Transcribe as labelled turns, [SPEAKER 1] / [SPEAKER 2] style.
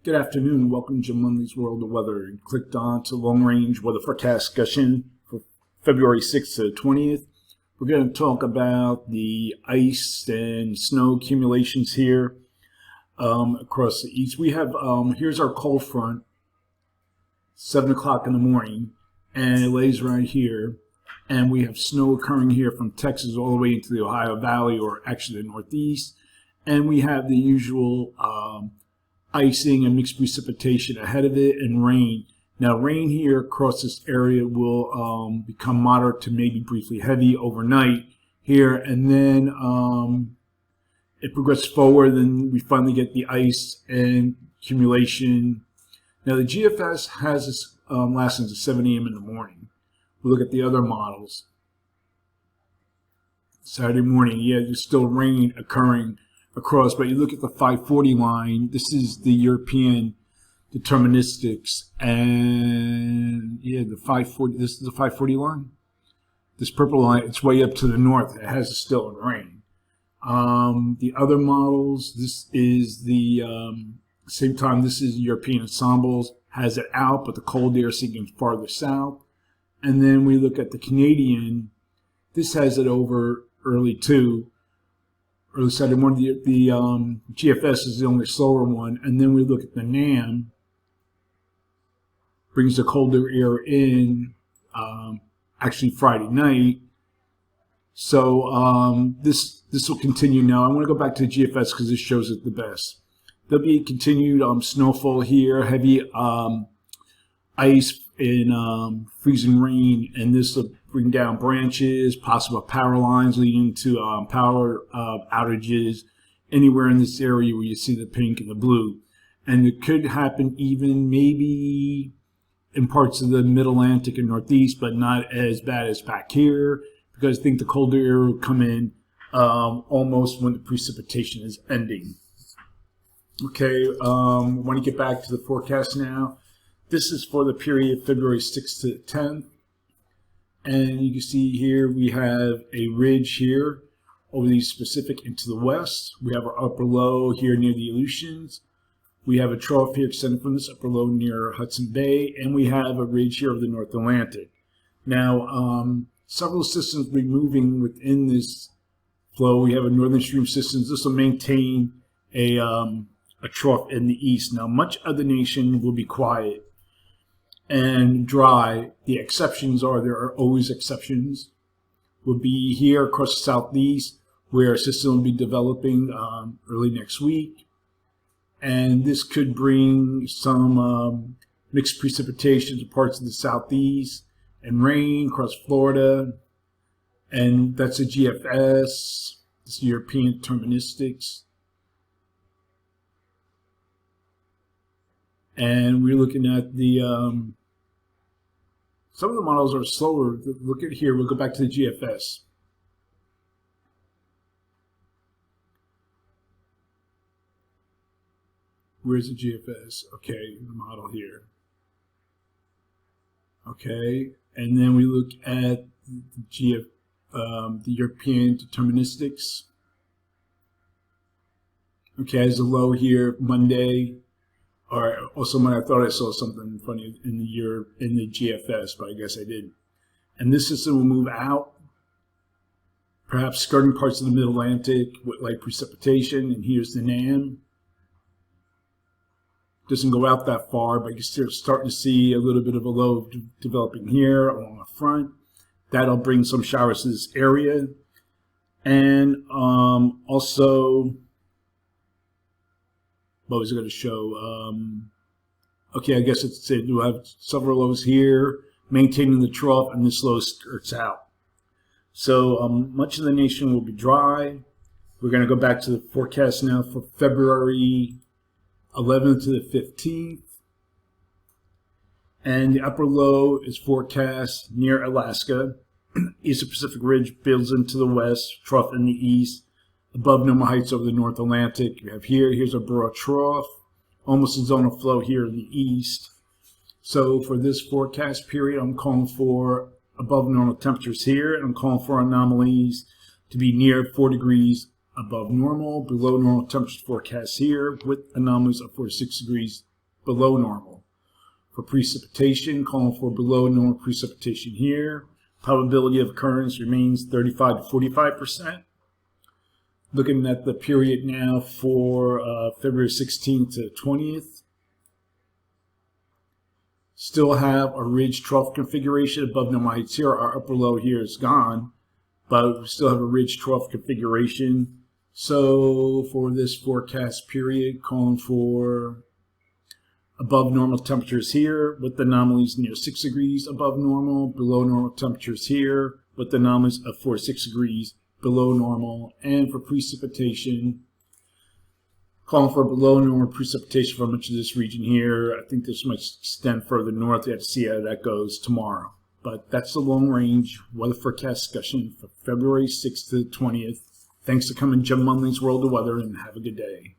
[SPEAKER 1] Good afternoon. Welcome to Jim Lindley's World of Weather. You clicked on to Long Range Weather Forecast discussion for February 6th to 20th. We're going to talk about the ice and snow accumulations here across the east. We have, here's our cold front, 7 o'clock in the morning, and it lays right here. And we have snow occurring here from Texas all the way into the Ohio Valley, or actually the Northeast. And we have the usual icing and mixed precipitation ahead of it, and rain. Now, rain here across this area will become moderate to maybe briefly heavy overnight here, and then it progresses forward, and we finally get the ice and accumulation. Now, the GFS has this lasting to 7 a.m. in the morning. We look at the other models. Saturday morning, yeah, there's still rain occurring across, but you look at the 540 line. This is the European deterministics, and yeah, the 540. This is the 540 line. This purple line, it's way up to the north. It has still in rain. The other models, this is the same time. This is European ensembles, has it out, but the cold air sinking farther south. And then we look at the Canadian. This has it over early too. Early Saturday morning, the GFS is the only slower one, and then we look at the NAM, brings the colder air in, actually Friday night. So this will continue now. I want to go back to the GFS because this shows it the best. There'll be continued snowfall here, heavy ice and freezing rain, and this will bring down branches, possible power lines leading to power outages anywhere in this area where you see the pink and the blue. And it could happen even maybe in parts of the Mid-Atlantic and Northeast, but not as bad as back here, because I think the colder air will come in almost when the precipitation is ending. Okay, I want to get back to the forecast now. This is for the period February 6th to 10th. And you can see here we have a ridge here over the Pacific into the west. We have our upper low here near the Aleutians. We have a trough here extending from this upper low near Hudson Bay. And we have a ridge here of the North Atlantic. Now, several systems will be moving within this flow. We have a northern stream system. This will maintain a trough in the east. Now, much of the nation will be quiet and dry. The exceptions are, there are always exceptions, will be here across the southeast, where a system will be developing early next week. And this could bring some mixed precipitation to parts of the southeast and rain across Florida. And that's a GFS, this is European deterministics. And we're looking at the some of the models are slower. Look at here. We'll go back to the GFS. Where's the GFS? Okay, the model here. Okay, and then we look at the European deterministics. Okay, as a low here Monday. Or also, I thought I saw something funny in the GFS, but I guess I didn't. And this system will move out, perhaps skirting parts of the Mid-Atlantic with light precipitation. And here's the NAM. Doesn't go out that far, but you're starting to see a little bit of a low developing here along the front. That'll bring some showers to this area. And also, what was it going to show? Okay, I guess we'll have several lows here, maintaining the trough, and this low skirts out. So much of the nation will be dry. We're going to go back to the forecast now for February 11th to the 15th. And the upper low is forecast near Alaska. Eastern Pacific Ridge builds into the west, trough in the east. Above normal heights over the North Atlantic. We have here's a broad trough, almost a zone of flow here in the east. So for this forecast period, I'm calling for above normal temperatures here, and I'm calling for anomalies to be near 4 degrees above normal, below normal temperature forecast here, with anomalies of 4 to 6 degrees below normal. For precipitation, calling for below normal precipitation here. Probability of occurrence remains 35 to 45%. Looking at the period now for February 16th to 20th. Still have a ridge trough configuration above normal heights here. Our upper low here is gone, but we still have a ridge trough configuration. So for this forecast period, calling for above normal temperatures here with anomalies near 6 degrees above normal, below normal temperatures here with anomalies of 4 to 6 degrees below normal. And for precipitation, calling for below normal precipitation for much of this region here. I think this might extend further north. We have to see how that goes tomorrow. But that's the long range weather forecast discussion for February 6th to 20th. Thanks for coming, Jim Munley's World of Weather, and have a good day.